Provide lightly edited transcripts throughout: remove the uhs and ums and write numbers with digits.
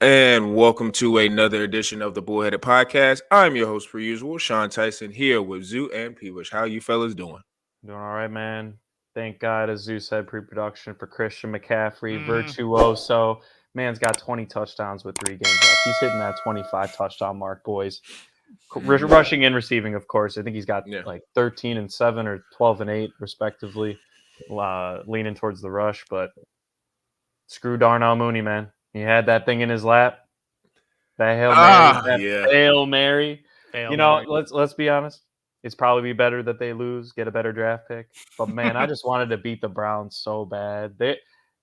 And welcome to another edition of the Bullheaded Podcast. I'm your host, per usual, Sean Tyson, here with Zoo and Peewish. How you fellas doing? Doing all right, man. Thank God, as Zeus said, pre-production for Christian McCaffrey, Mhm. virtuoso. Man's got 20 touchdowns with 3 games left. He's hitting that 25 touchdown mark, boys. Rushing and receiving, of course. I think he's got Yeah. like 13 and 7 or 12 and 8, respectively, leaning towards the rush. But screw Darnell Mooney, man. He had that thing in his lap. That Hail Mary. That Yeah. Hail Mary. Hail Mary. Let's be honest. It's probably better that they lose, get a better draft pick. But man, I just wanted to beat the Browns so bad. They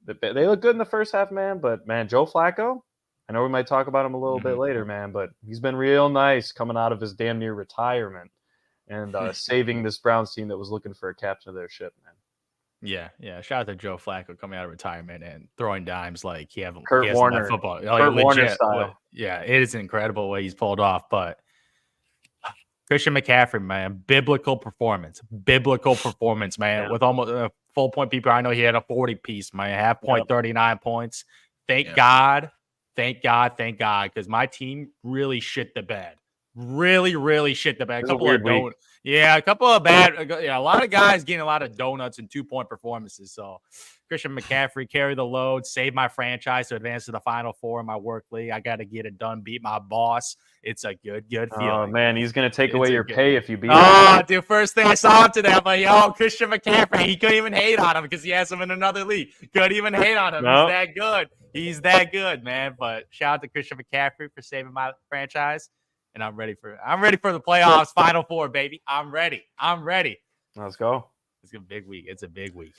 look good in the first half, man. But man, Joe Flacco. I know we might talk about him a little bit later, man. But he's been real nice coming out of his damn near retirement and saving this Browns team that was looking for a captain of their ship, man. Yeah. Shout out to Joe Flacco coming out of retirement and throwing dimes like he hasn't Warner. left football. Like, Kurt Warner legit. style. Yeah, it is incredible what he's pulled off. But Christian McCaffrey, man, biblical performance, man. Yeah. With almost a full point people, I know he had a 40 piece, man, half point, 39 points. Thank God, because my team really shit the bed. Really shit the bed. A couple of bad. A lot of guys getting a lot of donuts and 2-point performances. So Christian McCaffrey carry the load, save my franchise to advance to the Final Four in my work league. I got to get it done, beat my boss. It's a good feeling. Oh man, he's gonna take away your pay if you beat him. Oh, dude, first thing I saw him today, I'm like, yo, Christian McCaffrey. He couldn't even hate on him because he has him in another league. Couldn't even hate on him. No. He's that good. He's that good, man. But shout out to Christian McCaffrey for saving my franchise. And I'm ready for the playoffs, Final Four, baby. I'm ready. Let's go. It's a big week.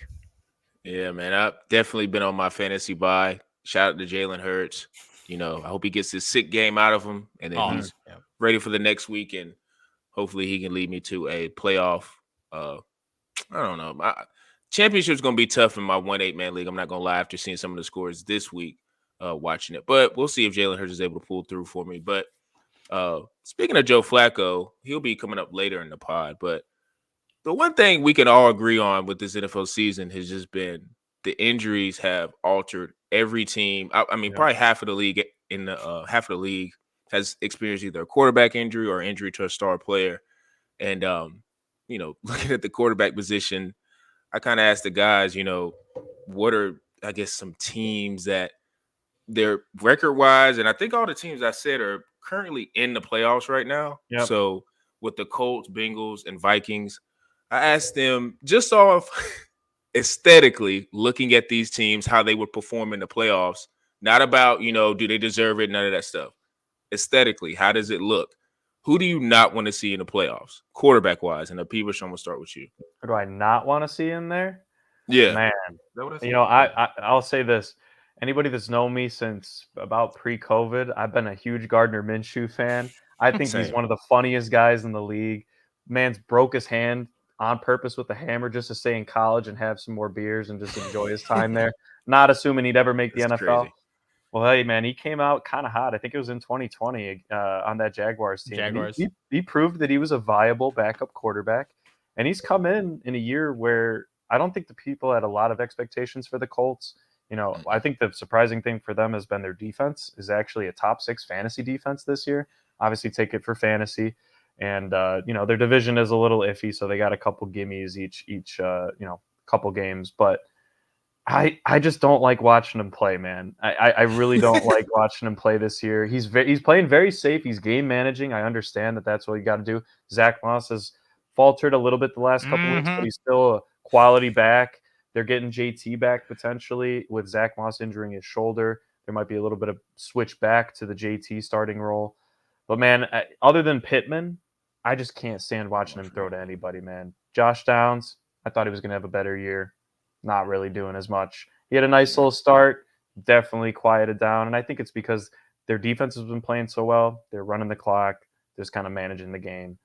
Yeah, man. I've definitely been on my fantasy buy. Shout out to Jalen Hurts. I hope he gets his sick game out of him, and then he's ready for the next week, and hopefully he can lead me to a playoff. I don't know. Championship's going to be tough in my 1-8-man league. I'm not going to lie after seeing some of the scores this week, watching it. But we'll see if Jalen Hurts is able to pull through for me. But speaking of Joe Flacco, he'll be coming up later in the pod. But the one thing we can all agree on with this NFL season has just been the injuries have altered every team. Probably half of the league has experienced either a quarterback injury or injury to a star player. And looking at the quarterback position, I kind of asked the guys, what are some teams that they're record-wise, and I think all the teams I said are currently in the playoffs right now. Yep. So with the Colts, Bengals, and Vikings, I asked them just off aesthetically looking at these teams, how they would perform in the playoffs. Not about, do they deserve it? None of that stuff. Aesthetically, how does it look? Who do you not want to see in the playoffs, quarterback-wise? And Peewish, I'm going to start with you. Who do I not want to see in there? Yeah. Man, I'll say this. Anybody that's known me since about pre-COVID, I've been a huge Gardner Minshew fan. I think he's one of the funniest guys in the league. Man's broke his hand on purpose with a hammer just to stay in college and have some more beers and just enjoy his time there. Not assuming he'd ever make the NFL. Crazy. Well, hey, man, he came out kind of hot. I think it was in 2020 on that Jaguars team. He proved that he was a viable backup quarterback. And he's come in a year where I don't think the people had a lot of expectations for the Colts. I think the surprising thing for them has been their defense is actually a top 6 fantasy defense this year. Obviously, take it for fantasy. And, their division is a little iffy, so they got a couple gimmies each couple games. But I just don't like watching him play, man. I really don't like watching him play this year. He's playing very safe. He's game managing. I understand that that's what you got to do. Zach Moss has faltered a little bit the last couple weeks, but he's still a quality back. They're getting JT back potentially with Zach Moss injuring his shoulder. There might be a little bit of switch back to the JT starting role. But, man, other than Pittman, I just can't stand watching him throw to anybody, man. Josh Downs, I thought he was going to have a better year. Not really doing as much. He had a nice little start, definitely quieted down. And I think it's because their defense has been playing so well. They're running the clock, just kind of managing the game.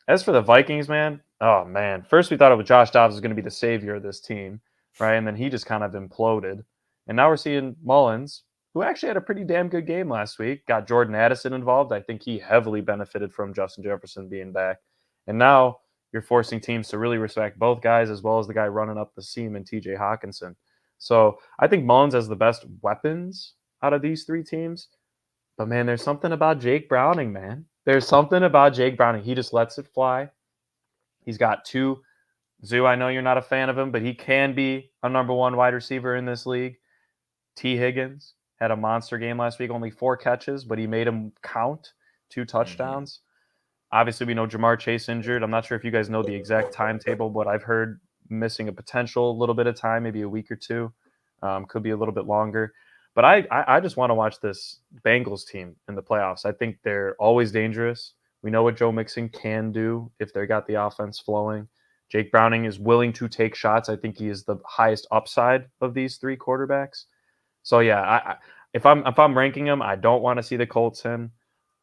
As for the Vikings, man, oh, man. First we thought it was Josh Dobbs was going to be the savior of this team, right? And then he just kind of imploded. And now we're seeing Mullins, who actually had a pretty damn good game last week, got Jordan Addison involved. I think he heavily benefited from Justin Jefferson being back. And now you're forcing teams to really respect both guys as well as the guy running up the seam in TJ Hockenson. So I think Mullins has the best weapons out of these three teams. But, man, there's something about Jake Browning, man. There's something about Jake Browning. He just lets it fly. He's got two. Zoo, I know you're not a fan of him, but he can be a number one wide receiver in this league. T. Higgins had a monster game last week, only 4 catches, but he made them count, 2 touchdowns. Obviously, we know Jamar Chase injured. I'm not sure if you guys know the exact timetable, but I've heard missing a potential little bit of time, maybe a week or two. Could be a little bit longer. But I just want to watch this Bengals team in the playoffs. I think they're always dangerous. We know what Joe Mixon can do if they got the offense flowing. Jake Browning is willing to take shots. I think he is the highest upside of these 3 quarterbacks. So yeah, if I'm ranking them, I don't want to see the Colts in.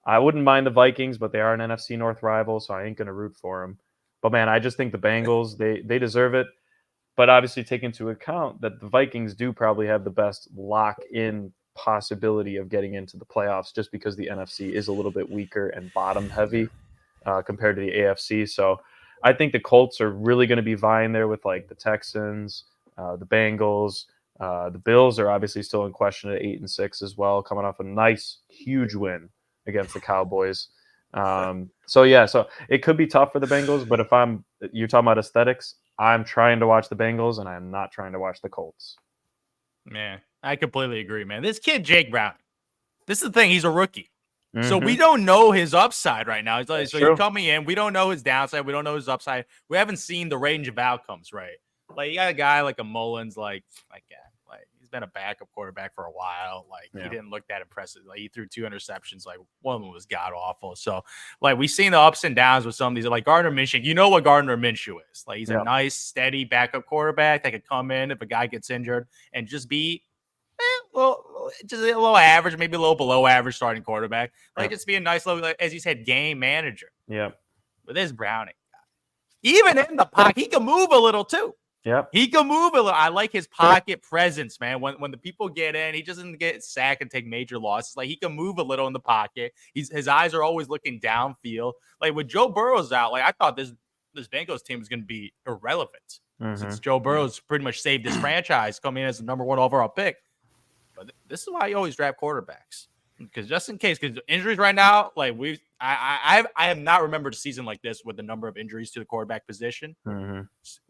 I wouldn't mind the Vikings, but they are an NFC North rival, so I ain't going to root for them. But man, I just think the Bengals, they deserve it. But obviously take into account that the Vikings do probably have the best lock-in possibility of getting into the playoffs just because the NFC is a little bit weaker and bottom-heavy compared to the AFC. So I think the Colts are really going to be vying there with like the Texans, the Bengals. The Bills are obviously still in question at 8-6 as well, coming off a nice, huge win against the Cowboys. So it could be tough for the Bengals, but if you're talking about aesthetics, I'm trying to watch the Bengals and I'm not trying to watch the Colts. Man, I completely agree, man. This kid, Jake Brown, this is the thing. He's a rookie. So we don't know his upside right now. He's coming in. We don't know his downside. We don't know his upside. We haven't seen the range of outcomes, right? Like you got a guy like a Mullins, like he's been a backup quarterback for a while. He didn't look that impressive. Like he threw 2 interceptions. Like one of them was god awful. So like we've seen the ups and downs with some of these. Like Gardner Minshew, you know what Gardner Minshew is. Like he's a nice, steady backup quarterback that could come in if a guy gets injured and just be just a little average, maybe a little below average starting quarterback. Like just be a nice little, as you said, game manager. Yeah. But this Browning guy, even in the pocket, he can move a little too. Yeah, he can move a little. I like his pocket presence, man. When the people get in, he doesn't get sacked and take major losses. Like he can move a little in the pocket. His eyes are always looking downfield. Like with Joe Burrow's out, like I thought this Bengals team was going to be irrelevant since Joe Burrow's pretty much saved his franchise coming in as the number 1 overall pick. But this is why you always draft quarterbacks, because just in case, because injuries right now, like I have not remembered a season like this with the number of injuries to the quarterback position.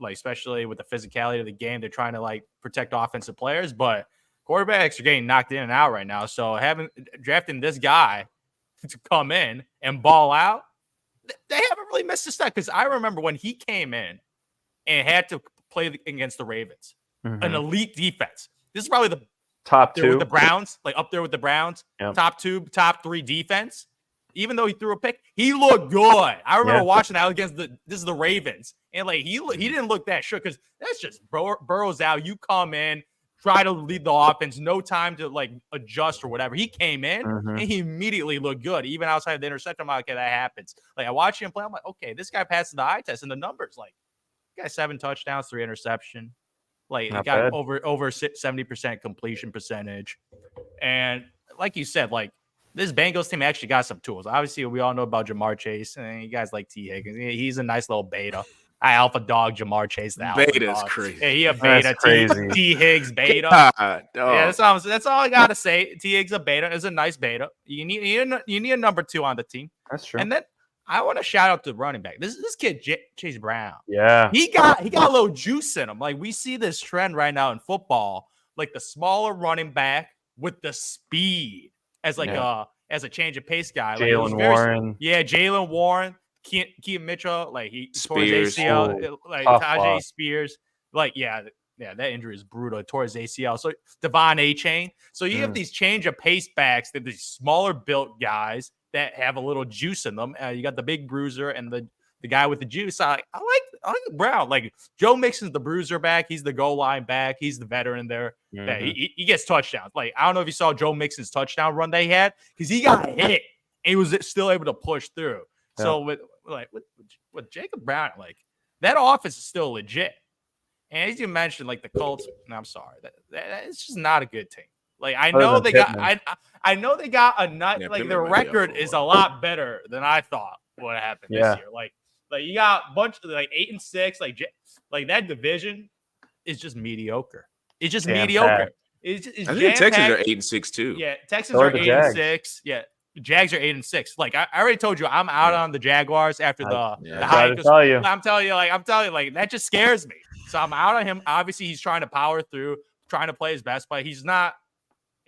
Like especially with the physicality of the game, they're trying to like protect offensive players, but quarterbacks are getting knocked in and out right now. So drafting this guy to come in and ball out, they haven't really missed a step. Because I remember when he came in and had to play against the Ravens, an elite defense. This is probably the top 2 with the Browns, like up there with the Browns, top 2, top 3 defense. Even though he threw a pick, he looked good. I remember watching that against this is the Ravens, and like he didn't look that sure because that's just Burrow's out. You come in, try to lead the offense, no time to like adjust or whatever. He came in and he immediately looked good, even outside of the interception. I'm like, okay, that happens. Like I watch him play, I'm like, okay, this guy passes the eye test, and the numbers, like, he got 7 touchdowns, 3 interception. Like he got over 70% completion percentage, and like you said, like. This Bengals team actually got some tools. Obviously, we all know about Jamar Chase, and you guys like T. Higgins. He's a nice little beta. I alpha dog Jamar Chase. Beta is crazy. Yeah, he a beta. T. Higgs beta. Yeah, that's all I gotta say. T. Higgs a beta is a nice beta. You need a number 2 on the team. That's true. And then I want to shout out the running back. This kid Chase Brown. Yeah, he got a little juice in him. Like we see this trend right now in football, like the smaller running back with the speed. As like as a change of pace guy, Jalen Warren, Jalen Warren, Keaton Mitchell, like he tore his ACL, like Tajay Spears, like that injury is brutal. He tore his ACL. So Devon A-Chain. So you have these change of pace backs, that these smaller built guys that have a little juice in them. You got the big bruiser and the guy with the juice. I like Brown. Like Joe Mixon's the bruiser back. He's the goal line back. He's the veteran there. Yeah, he gets touchdowns. Like I don't know if you saw Joe Mixon's touchdown run they had because he got hit and he was still able to push through. Yeah. So with Jacob Brown, like that offense is still legit. And as you mentioned, like the Colts, I'm sorry, that it's just not a good team. Like I know they got, I know they got a nut. Like their record is a lot better than I thought would happen this year. Like you got a bunch of like 8-6. Like that division is just mediocre. It's just mediocre. It's I think the Texans are 8-6 too. Yeah, Texans are 8-6. Yeah, the Jags are 8-6. Like I already told you, I'm out on the Jaguars after the high. I'm telling you, like that just scares me. So I'm out on him. Obviously, he's trying to power through, trying to play his best play. He's not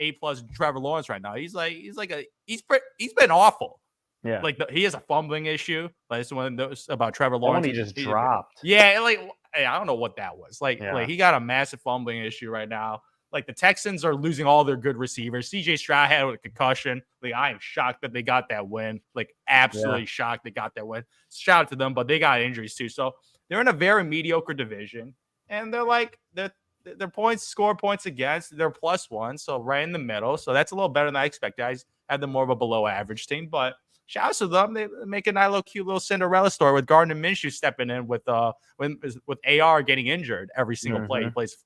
A+ Trevor Lawrence right now. He's been awful. Yeah, like he has a fumbling issue. Like this one about Trevor Lawrence. He just dropped. Yeah, like hey, I don't know what that was. Like he got a massive fumbling issue right now. Like the Texans are losing all their good receivers. CJ Stroud had a concussion. Like I am shocked that they got that win. Like absolutely shocked they got that win. Shout out to them, but they got injuries too. So they're in a very mediocre division, and they're like their points score points against. They're +1, so right in the middle. So that's a little better than I expected. I had them more of a below average team, but shout out to them. They make a nice little cute little Cinderella story with Gardner Minshew stepping in with AR getting injured every single play. He plays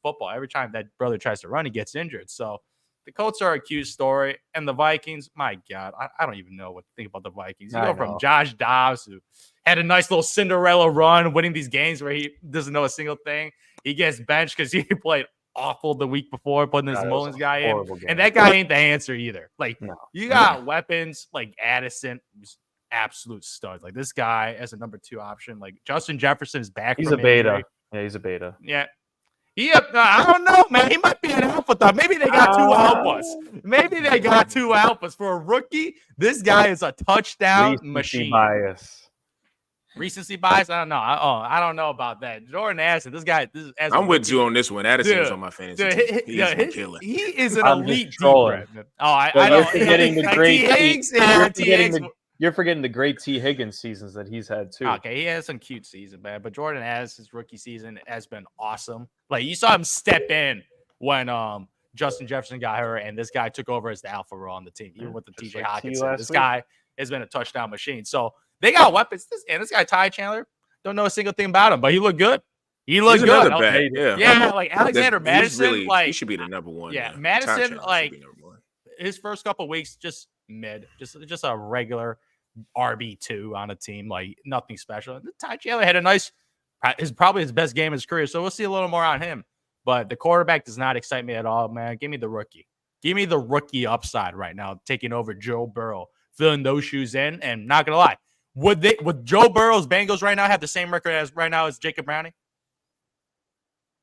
football. Every time that brother tries to run, he gets injured. So the Colts are a cute story. And the Vikings, my God, I don't even know what to think about the Vikings. You go from Josh Dobbs, who had a nice little Cinderella run, winning these games where he doesn't know a single thing. He gets benched because he played awful the week before, putting this Mullins guy in. And that guy ain't the answer either. Like, you got weapons like Addison, who's absolute stud. Like, this guy as a number 2 option. Like, Justin Jefferson is back. He's a beta. Yeah, he's a beta. Yeah. I don't know, man. He might be an alpha though. Maybe they got 2 alphas. Maybe they got 2 alphas for a rookie. This guy is a touchdown machine. Recency bias? I don't know. I don't know about that. Jordan Addison, this guy. I'm with you on this one. Addison is on my fantasy team. He's killing. He is an elite deep threat. I don't. You're forgetting the great T. Higgins seasons that he's had too. Okay, he has some cute seasons, man. But Jordan Addison's rookie season has been awesome. Like you saw him step in when Justin Jefferson got hurt, and this guy took over as the alpha role on the team, even with the TJ Hockenson. This guy has been a touchdown machine. So they got weapons. This guy Ty Chandler, don't know a single thing about him, but he looked good. He looked good. Yeah, like Alexander Madison, he should be the number 1. Yeah, Madison, like his first couple of weeks, just mid, just a regular RB2 on a team, like nothing special. Ty Chandler had probably his best game of his career, so we'll see a little more on him. But the quarterback does not excite me at all, man. Give me the rookie. Give me the rookie upside right now, taking over Joe Burrow, filling those shoes in. And not gonna lie, would Joe Burrow's Bengals right now have the same record as Jacob Browning?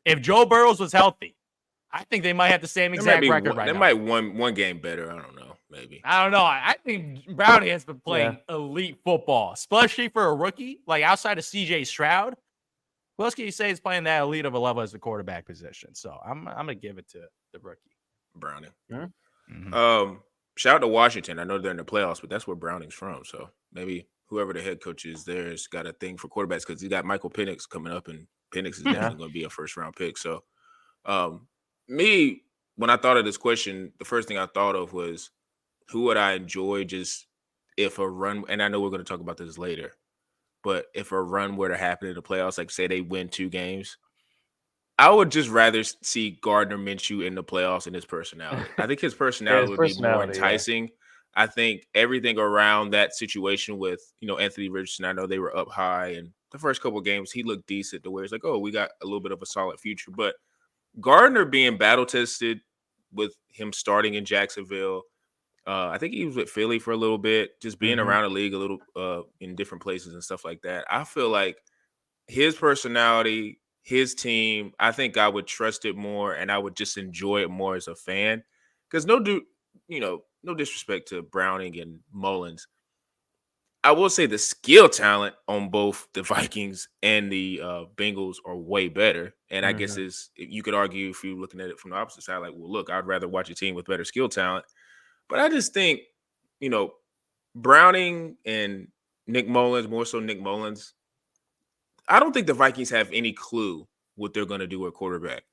If Joe Burrows was healthy, I think they might have the same exact record right now. They might one game better. I don't know. Maybe. I don't know. I think Browning has been playing elite football, especially for a rookie. Like outside of CJ Stroud, who else can you say is playing that elite of a level as the quarterback position? So I'm gonna give it to the rookie, Browning. Shout out to Washington. I know they're in the playoffs, but that's where Browning's from. So maybe whoever the head coach is there has got a thing for quarterbacks because he got Michael Penix coming up, and Penix is definitely going to be a first-round pick. So when I thought of this question, the first thing I thought of was who would I enjoy just if a run, and I know we're going to talk about this later, but if a run were to happen in the playoffs, like say they win 2 games, I would just rather see Gardner Minshew in the playoffs and his personality. I think his personality would be more enticing. Yeah. I think everything around that situation with, Anthony Richardson, I know they were up high, and the first couple of games he looked decent to where it's like, oh, we got a little bit of a solid future. But Gardner being battle tested with him starting in Jacksonville, I think he was with Philly for a little bit, just being around the league a little in different places and stuff like that. I feel like his personality, his team, I think I would trust it more and I would just enjoy it more as a fan. Because no disrespect to Browning and Mullins, I will say the skill talent on both the Vikings and the Bengals are way better. And I guess you could argue if you're looking at it from the opposite side, like, well, look, I'd rather watch a team with better skill talent. But I just think, Browning and Nick Mullins, more so Nick Mullins, I don't think the Vikings have any clue what they're going to do at quarterback.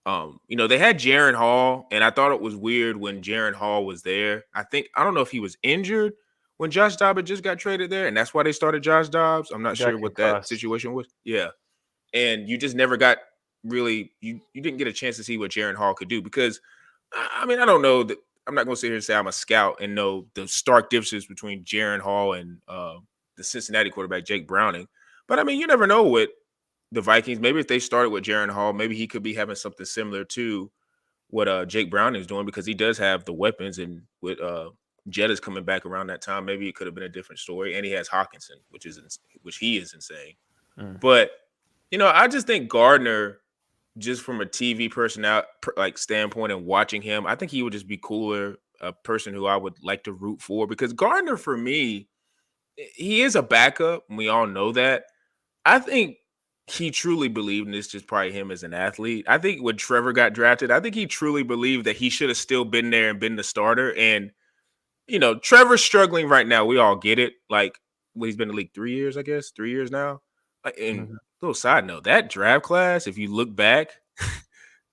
They had Jaren Hall, and I thought it was weird when Jaren Hall was there. I don't know if he was injured when Josh Dobbs just got traded there, and that's why they started Josh Dobbs. I'm not sure what that situation was. Yeah. And you just never got really – you didn't get a chance to see what Jaren Hall could do because, I don't know that – I'm not going to sit here and say I'm a scout and know the stark differences between Jaren Hall and the Cincinnati quarterback, Jake Browning. But, you never know what the Vikings – maybe if they started with Jaren Hall, maybe he could be having something similar to what Jake Browning is doing because he does have the weapons, and with Jetta's coming back around that time, maybe it could have been a different story. And he has Hockenson, which he is insane. But I just think Gardner, just from a TV standpoint and watching him, I think he would just be cooler, a person who I would like to root for, because Gardner, for me, he is a backup, and we all know that. I think he truly believed, and it's just probably him as an athlete. I think when Trevor got drafted, I think he truly believed that he should have still been there and been the starter. And, Trevor's struggling right now. We all get it. Like, he's been in the league 3 years, I guess, 3 years now. And little side note, that draft class, if you look back,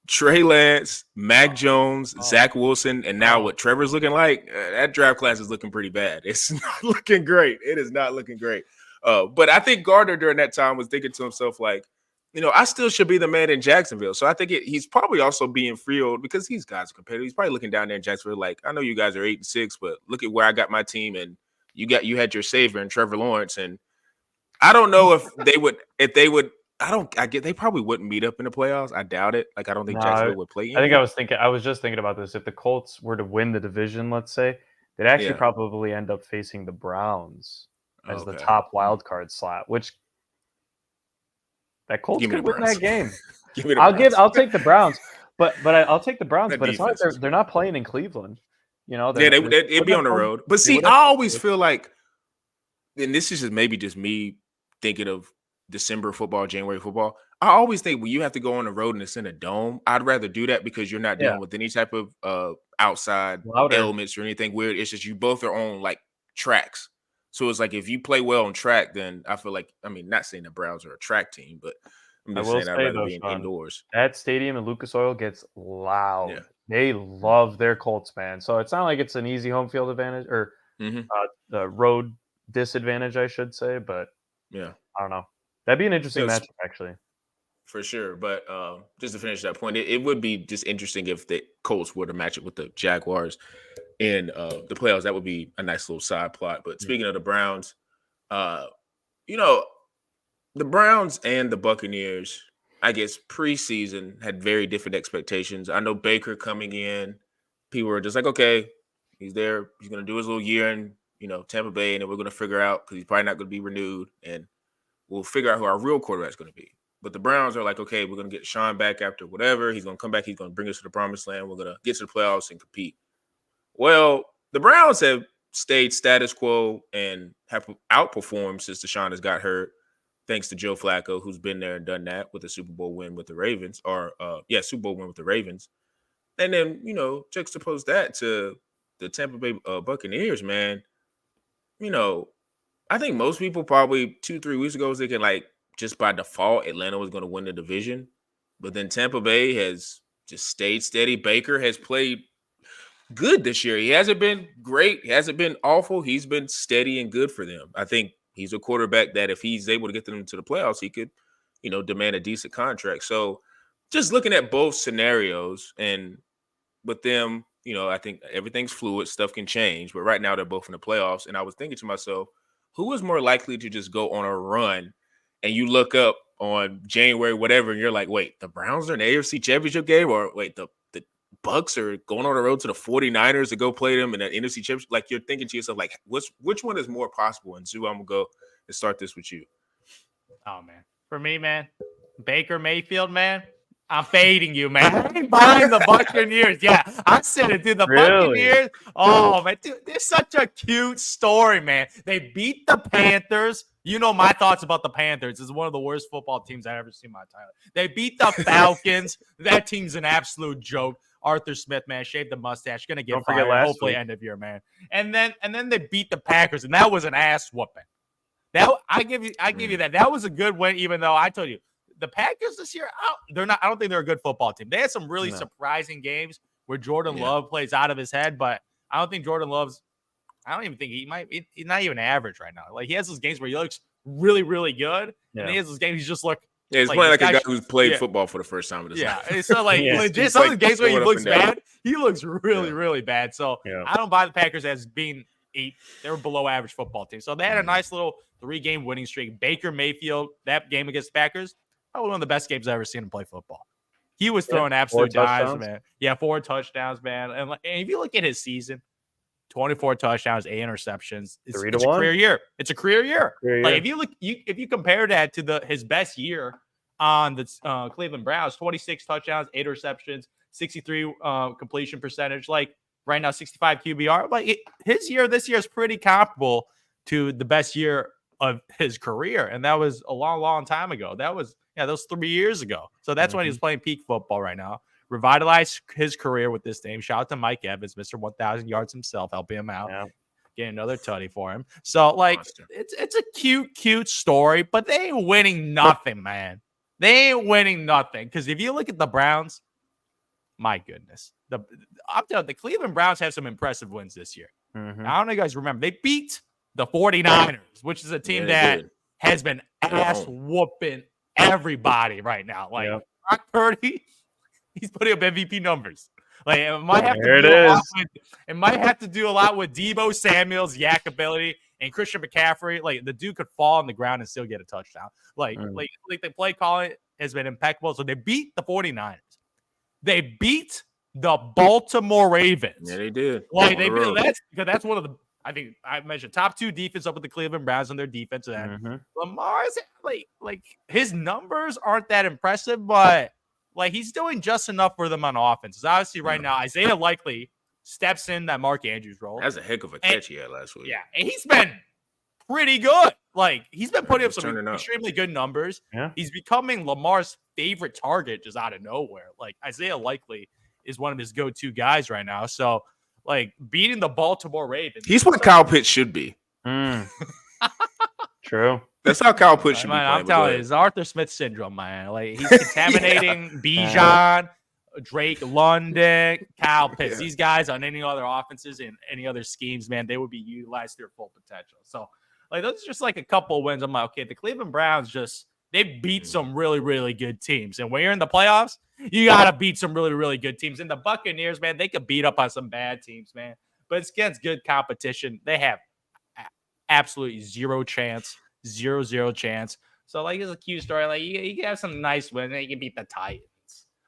Trey Lance, Mac Jones, Zach Wilson, and now what Trevor's looking like, that draft class is looking pretty bad. It's not looking great. It is not looking great. But I think Gardner during that time was thinking to himself, like, I still should be the man in Jacksonville. So I think he's probably also being fueled because these guys are competitive. He's probably looking down there in Jacksonville like, I know you guys are 8-6, but look at where I got my team, and you had your savior in Trevor Lawrence. And I don't know they probably wouldn't meet up in the playoffs. I doubt it. Like, I don't think Jacksonville would play. I was just thinking about this. If the Colts were to win the division, let's say, they'd actually probably end up facing the Browns as the top wild card slot, which that Colts could win that game. I'll take the Browns, but I'll take the Browns. But it's not like they're not playing in Cleveland. It'd be on the road. But see, I always feel like, and this is just me thinking of December football, January football. I always think when you have to go on the road and it's in a dome, I'd rather do that because you're not dealing with any type of outside elements or anything weird. It's just you both are on like tracks. So it's like if you play well on track, then I feel like, not saying the Browns are a track team, but I'm just saying I'd rather be indoors. That stadium in Lucas Oil gets loud. Yeah. They love their Colts, man. So it's not like it's an easy home field advantage or the road disadvantage, I should say. But I don't know. That'd be an interesting matchup, actually. For sure. But just to finish that point, it would be just interesting if the Colts were to match up with the Jaguars in the playoffs. That would be a nice little side plot. But speaking of the Browns, the Browns and the Buccaneers, I guess preseason had very different expectations. I know Baker coming in, people were just like, okay, he's there. He's going to do his little year in, Tampa Bay, and then we're going to figure out because he's probably not going to be renewed, and we'll figure out who our real quarterback's going to be. But the Browns are like, okay, we're going to get Sean back after whatever. He's going to come back. He's going to bring us to the promised land. We're going to get to the playoffs and compete. Well, the Browns have stayed status quo and have outperformed since Deshaun has got hurt, thanks to Joe Flacco, who's been there and done that with a Super Bowl win with the Ravens, Super Bowl win with the Ravens. And then, juxtapose that to the Tampa Bay Buccaneers, man. I think most people probably 2-3 weeks ago was thinking like just by default Atlanta was going to win the division. But then Tampa Bay has just stayed steady. Baker has played good this year. He hasn't been great. He hasn't been awful. He's been steady and good for them. I think he's a quarterback that if he's able to get them to the playoffs, he could, demand a decent contract. So just looking at both scenarios and with them, I think everything's fluid. Stuff can change. But right now they're both in the playoffs. And I was thinking to myself, who is more likely to just go on a run and you look up on January, whatever, and you're like, wait, the Browns are in the AFC Championship game? Or wait, the Bucs are going on the road to the 49ers to go play them in an NFC Championship? Like, you're thinking to yourself, like, which one is more possible? And Zoo, I'm going to go and start this with you. Oh, man. For me, man, Baker Mayfield, man, I'm fading you, man. I ain't buying the Buccaneers. Yeah, I said it, dude. The Buccaneers. Oh, man, dude, it's such a cute story, man. They beat the Panthers. You know my thoughts about the Panthers. It's one of the worst football teams I've ever seen in my time. They beat the Falcons. That team's an absolute joke. Arthur Smith, man, shaved the mustache. Gonna get fired. Hopefully end of year, man. And then they beat the Packers, and that was an ass whooping. That I give you that. That was a good win, even though I told you the Packers this year, they're not. I don't think they're a good football team. They had some really surprising games where Jordan Love plays out of his head, but I don't think Jordan Love's. I don't even think he's not even average right now. Like, he has those games where he looks really, really good, and he has those games he just look. Yeah, he's playing like a guy who's played football for the first time in his life. Yeah, so like legit, some of the games where he looks bad, he looks really, really bad. So I don't buy the Packers as being they were below average football team. So they had a nice little 3-game winning streak. Baker Mayfield, that game against the Packers, probably one of the best games I've ever seen him play football. He was throwing absolute dimes, touchdowns. man. Yeah, 4 touchdowns, man. And if you look at his season, 24 touchdowns, 8 interceptions. It's a career year. It's a career year. Like if you look, if you compare that to his best year on the Cleveland Browns, 26 touchdowns, 8 receptions, 63 completion percentage. Like right now, 65 QBR. Like his year this year is pretty comparable to the best year of his career, and that was a long, long time ago. That was 3 years ago. So that's when he was playing peak football right now. Revitalized his career with this team. Shout out to Mike Evans, Mr. 1,000 yards himself, helping him out. Yeah. Get another tutty for him. So, like, it's a cute story, but they ain't winning nothing, man. They ain't winning nothing. Because if you look at the Browns, my goodness. I'm telling you, the Cleveland Browns have some impressive wins this year. I don't know if you guys remember. They beat the 49ers, which is a team that has been ass-whooping everybody right now. Like, Brock Purdy, he's putting up MVP numbers. Like it might have to do a lot with Deebo Samuel's yak ability and Christian McCaffrey. Like the dude could fall on the ground and still get a touchdown. Like the play calling has been impeccable. So they beat the 49ers. They beat the Baltimore Ravens. Yeah, they did. Like that's one of the, I think I mentioned top 2 defense up with the Cleveland Browns on their defensive end. Lamar's like his numbers aren't that impressive, but like he's doing just enough for them on offense. So obviously, right now Isaiah Likely steps in that Mark Andrews role. That's a heck of a catch he had last week. Yeah, and he's been pretty good. Like he's been putting up some extremely good numbers. Yeah. He's becoming Lamar's favorite target just out of nowhere. Like Isaiah Likely is one of his go-to guys right now. So like beating the Baltimore Ravens. He's what Kyle Pitts should be. True. That's how Kyle Pitts should be playing. I'm telling you, it's Arthur Smith syndrome, man. Like he's contaminating Bijan, Drake London, Kyle Pitts. These guys on any other offenses and any other schemes, man, they would be utilized to their full potential. So like those are just like a couple wins. I'm like, okay, the Cleveland Browns they beat some really, really good teams. And when you're in the playoffs, you got to beat some really, really good teams. And the Buccaneers, man, they could beat up on some bad teams, man. But it's against good competition. They have absolutely zero chance. So, like, it's a cute story. Like, you can have some nice wins. You can beat the Titans.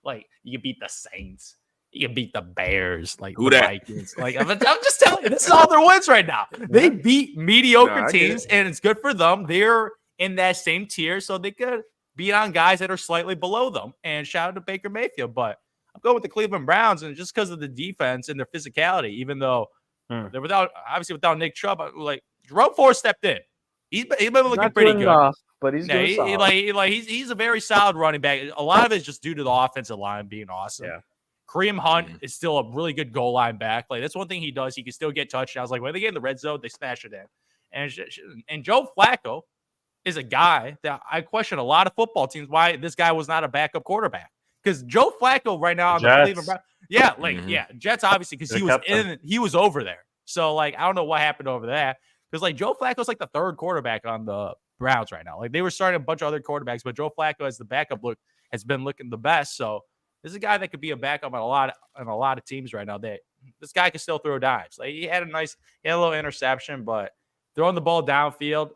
Like, you can beat the Saints. You can beat the Bears. Like, the Vikings. Like, I'm just telling you, this is all their wins right now. They beat mediocre teams, and it's good for them. They're in that same tier, so they could beat on guys that are slightly below them. And shout out to Baker Mayfield. But I'm going with the Cleveland Browns, and just because of the defense and their physicality, even though they're without Nick Chubb, like, Jerome Ford stepped in. He's been looking pretty good. Enough, but he's doing solid. He's a very solid running back. A lot of it is just due to the offensive line being awesome. Yeah. Kareem Hunt is still a really good goal line back. Like that's one thing he does. He can still get touchdowns. Like when they get in the red zone, they smash it in. And Joe Flacco is a guy that I question a lot of football teams why this guy was not a backup quarterback. Because Joe Flacco right now on the Cleveland Browns, Jets obviously because he was over there. So like I don't know what happened over there. Because like Joe Flacco's like the 3rd quarterback on the Browns right now. Like they were starting a bunch of other quarterbacks, but Joe Flacco as the backup has been looking the best. So this is a guy that could be a backup on a lot of teams right now. That this guy can still throw dimes. Like he had a little interception, but throwing the ball downfield,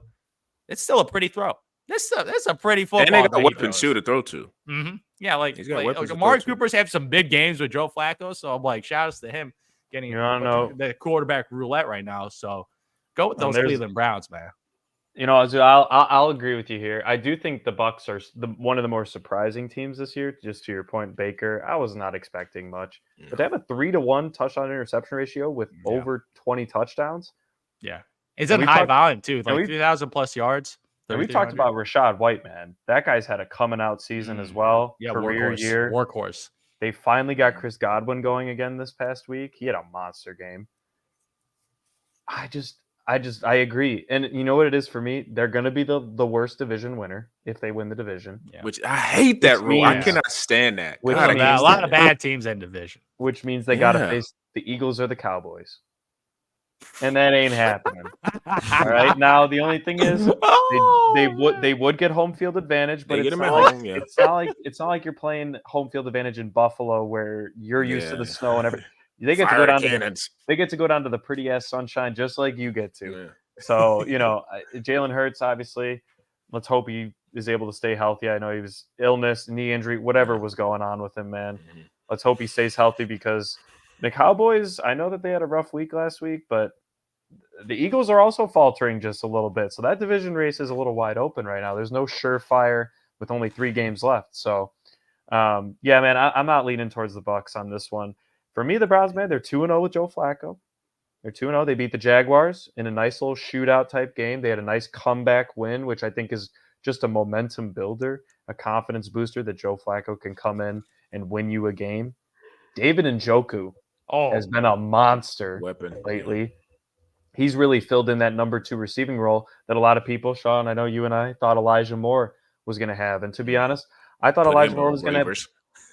it's still a pretty throw. That's a pretty football. And they got a weapon too to throw to. Yeah, like Amari Cooper's had some big games with Joe Flacco, so I'm like, shout outs to him getting the quarterback roulette right now. So go with those Cleveland Browns, man. You know, I'll agree with you here. I do think the Bucs are one of the more surprising teams this year. Just to your point, Baker, I was not expecting much, but they have a 3-to-1 touchdown interception ratio with over 20 touchdowns. Yeah, it's in high volume too, like 3,000 plus yards. And we talked about Rashad White, man. That guy's had a coming out season as well. Yeah, career year, workhorse. They finally got Chris Godwin going again this past week. He had a monster game. I agree. And you know what it is for me? They're going to be the worst division winner if they win the division. Yeah. Which I hate that rule. I cannot stand that. A lot of bad teams in division. Which means they got to face the Eagles or the Cowboys. And that ain't happening. All right. Now the only thing is they would get home field advantage, but it's not like you're playing home field advantage in Buffalo where you're used to the snow and everything. They get to go down to the pretty ass sunshine just like you get to. Yeah. So, Jalen Hurts, obviously, let's hope he is able to stay healthy. I know he was illness, knee injury, whatever was going on with him, man. Let's hope he stays healthy because the Cowboys, I know that they had a rough week last week, but the Eagles are also faltering just a little bit. So that division race is a little wide open right now. There's no surefire with only 3 games left. So, yeah, man, I'm not leaning towards the Bucs on this one. For me, the Browns, man, they're 2-0 with Joe Flacco. They're 2-0. They beat the Jaguars in a nice little shootout type game. They had a nice comeback win, which I think is just a momentum builder, a confidence booster that Joe Flacco can come in and win you a game. David Njoku has been a monster lately. He's really filled in that number 2 receiving role that a lot of people, Sean, I know you and I thought Elijah Moore was going to have. And to be honest, I thought Elijah Moore was going to have.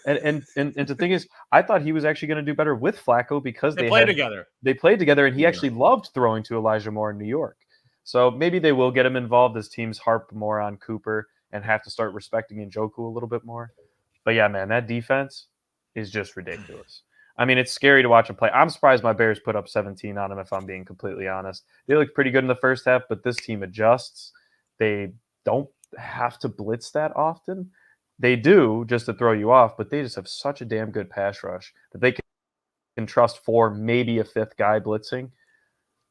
And the thing is, I thought he was actually going to do better with Flacco because they played together. They played together, and he actually loved throwing to Elijah Moore in New York. So maybe they will get him involved as teams harp more on Cooper and have to start respecting Njoku a little bit more. But yeah, man, that defense is just ridiculous. I mean, it's scary to watch him play. I'm surprised my Bears put up 17 on him, if I'm being completely honest. They look pretty good in the first half, but this team adjusts. They don't have to blitz that often. They do just to throw you off, but they just have such a damn good pass rush that they can trust 4, maybe a 5th guy blitzing.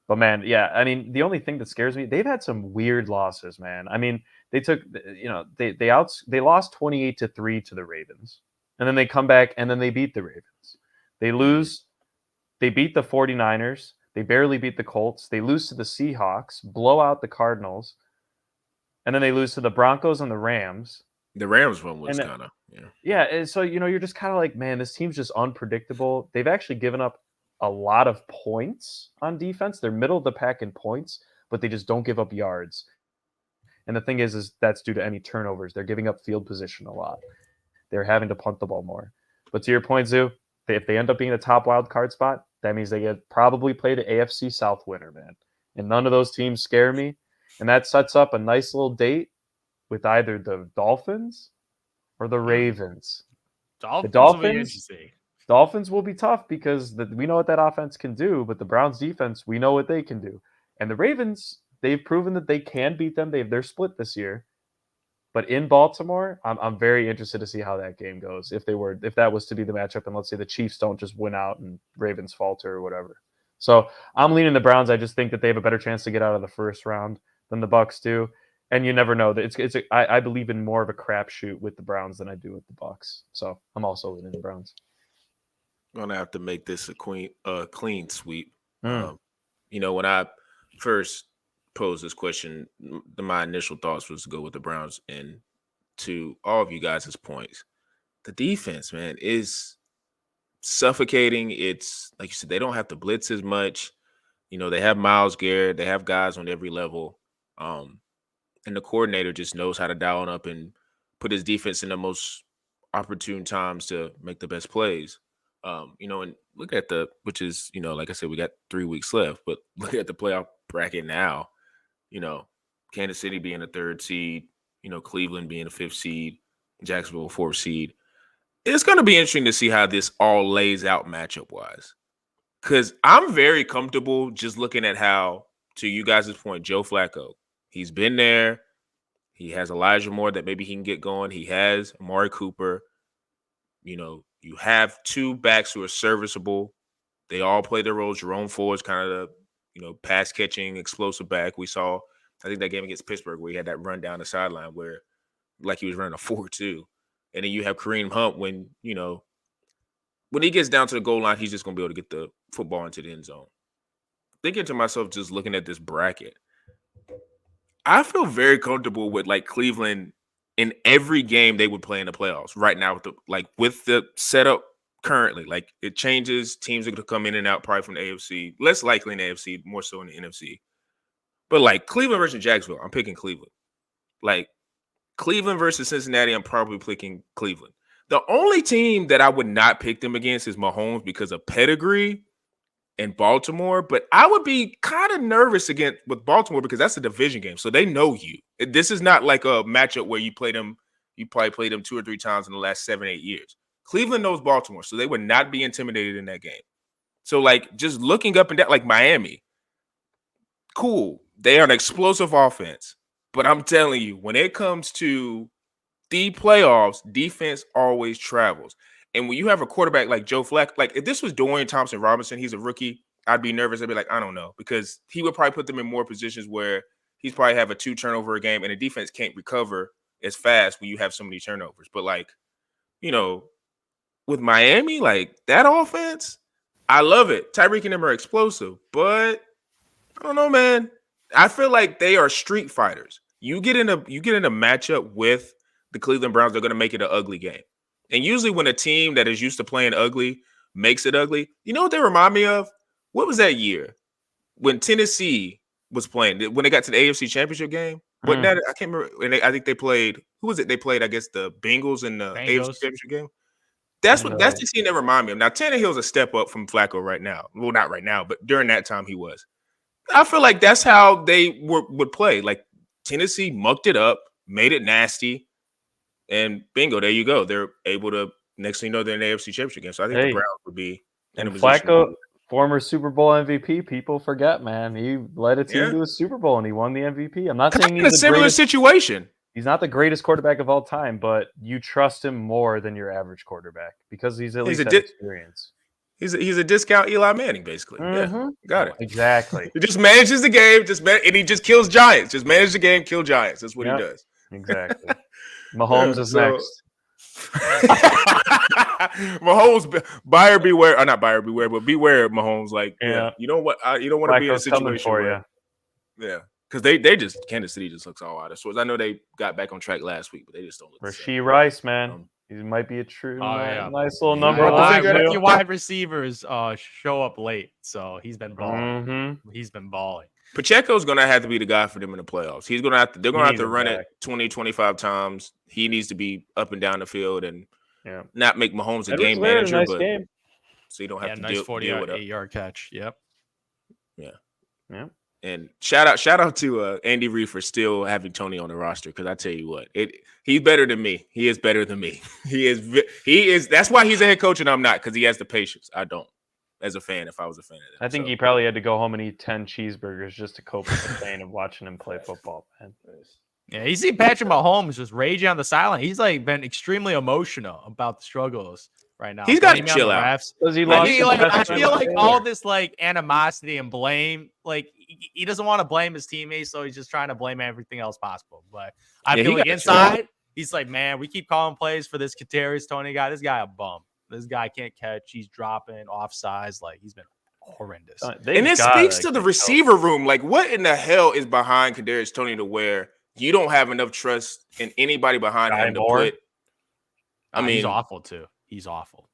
But man, yeah, I mean, the only thing that scares me, they've had some weird losses, man. I mean, they took, they lost 28-3 to the Ravens, and then they come back and then they beat the Ravens. They beat the 49ers, they barely beat the Colts, they lose to the Seahawks, blow out the Cardinals, and then they lose to the Broncos and the Rams. The Rams one was kind of, yeah. And so, you're just kind of like, man, this team's just unpredictable. They've actually given up a lot of points on defense. They're middle of the pack in points, but they just don't give up yards. And the thing is that's due to any turnovers. They're giving up field position a lot. They're having to punt the ball more. But to your point, Zoo, if they end up being a top wild card spot, that means they get probably play the AFC South winner, man. And none of those teams scare me. And that sets up a nice little date with either the Dolphins or the Ravens. Dolphins will be tough because we know what that offense can do, but the Browns defense, we know what they can do. And the Ravens, they've proven that they can beat them. They're split this year. But in Baltimore, I'm very interested to see how that game goes. If that was to be the matchup, and let's say the Chiefs don't just win out and Ravens falter or whatever. So I'm leaning the Browns. I just think that they have a better chance to get out of the first round than the Bucs do. And you never know. I believe in more of a crapshoot with the Browns than I do with the Bucs. So I'm also leaning the Browns. I'm gonna have to make this a clean sweep. When I first posed this question, my initial thoughts was to go with the Browns. And to all of you guys' points, the defense, man, is suffocating. It's like you said, they don't have to blitz as much. They have Myles Garrett. They have guys on every level. And the coordinator just knows how to dial up and put his defense in the most opportune times to make the best plays. And look at which is, like I said, we got 3 weeks left, but look at the playoff bracket now. Kansas City being a 3rd seed, Cleveland being a 5th seed, Jacksonville a 4th seed. It's going to be interesting to see how this all lays out matchup wise. Because I'm very comfortable just looking at how, to you guys' point, Joe Flacco, he's been there. He has Elijah Moore that maybe he can get going. He has Amari Cooper. You have 2 backs who are serviceable. They all play their roles. Jerome Ford's kind of the, pass catching, explosive back. We saw, I think that game against Pittsburgh where he had that run down the sideline where like he was running a 4-2. And then you have Kareem Hunt when he gets down to the goal line, he's just going to be able to get the football into the end zone. Thinking to myself, just looking at this bracket, I feel very comfortable with like Cleveland in every game they would play in the playoffs right now with the setup currently. Like it changes. Teams are going to come in and out probably from the AFC. Less likely in the AFC, more so in the NFC. But like Cleveland versus Jacksonville, I'm picking Cleveland. Like Cleveland versus Cincinnati, I'm probably picking Cleveland. The only team that I would not pick them against is Mahomes because of pedigree and Baltimore. But I would be kind of nervous with Baltimore because that's a division game. So they know you. This is not like a matchup where you probably played them 2 or 3 times in the last 7-8 years. Cleveland knows Baltimore, so they would not be intimidated in that game. So like just looking up and down, like Miami, cool. They are an explosive offense. But I'm telling you, when it comes to the playoffs, defense always travels. And when you have a quarterback like Joe Flacco, like if this was Dorian Thompson-Robinson, he's a rookie, I'd be nervous. I'd be like, I don't know, because he would probably put them in more positions where he's probably have a 2 turnover a game, and the defense can't recover as fast when you have so many turnovers. But like, with Miami, like that offense, I love it. Tyreek and them are explosive, but I don't know, man. I feel like they are street fighters. You get in a matchup with the Cleveland Browns, they're going to make it an ugly game. And usually when a team that is used to playing ugly makes it ugly, you know what they remind me of? What was that year when Tennessee was playing? When they got to the AFC Championship game? But that, I can't remember. And I think they played, who was it? They played, I guess, the Bengals in the AFC Championship game. That's the scene that remind me of. Now, Tannehill's a step up from Flacco right now. Well, not right now, but during that time he was. I feel like that's how they would play. Like Tennessee mucked it up, made it nasty, and bingo, there you go. They're able to, next thing you know, they're in the AFC Championship game. So I think the Browns would be in a position. Flacco, former Super Bowl MVP, people forget, man. He led a team to a Super Bowl and he won the MVP. I'm not saying he's in a similar situation. He's not the greatest quarterback of all time, but you trust him more than your average quarterback because he's at least had experience. He's a discount Eli Manning, basically. Yeah, got it. Exactly. He just manages the game, and he just kills Giants. Just manage the game, kill Giants. That's what he does. Exactly. Mahomes is next. Mahomes, buyer beware, or not buyer beware, but beware, Mahomes. Like, you know what? You don't want to be in a situation for you. Yeah, because they just Kansas City just looks all out of sorts. I know they got back on track last week, but they just don't look. Rasheed Rice, man. He might be a true nice little number. Rookie wide receivers show up late, so he's been balling. He's been balling. Pacheco's going to have to be the guy for them in the playoffs. He's going to have to. They're going to have to run it 20, 25 times. He needs to be up and down the field and not make Mahomes a game manager, but so you don't have to nice deal 48-yard catch. Yep. Yeah. And shout out to Andy Reid for still having Tony on the roster, because I tell you what, he's better than me. He is better than me. He is. That's why he's a head coach and I'm not, because he has the patience. I don't. As a fan, if I was a fan of that. I think he probably had to go home and eat 10 cheeseburgers just to cope with the pain of watching him play football, man. Yeah, you see Patrick Mahomes just raging on the sideline. He's like been extremely emotional about the struggles right now. He's got to chill out. I feel like all this like animosity and blame, like he doesn't want to blame his teammates, so he's just trying to blame everything else possible. But I feel like inside, he's like, man, we keep calling plays for this Kadarius Toney guy. This guy a bum. This guy can't catch. He's dropping off size. Like, he's been horrendous. And it speaks to the receiver room. Like, what in the hell is behind Kadarius Toney to where you don't have enough trust in anybody behind him to put? I mean, he's awful too. He's awful.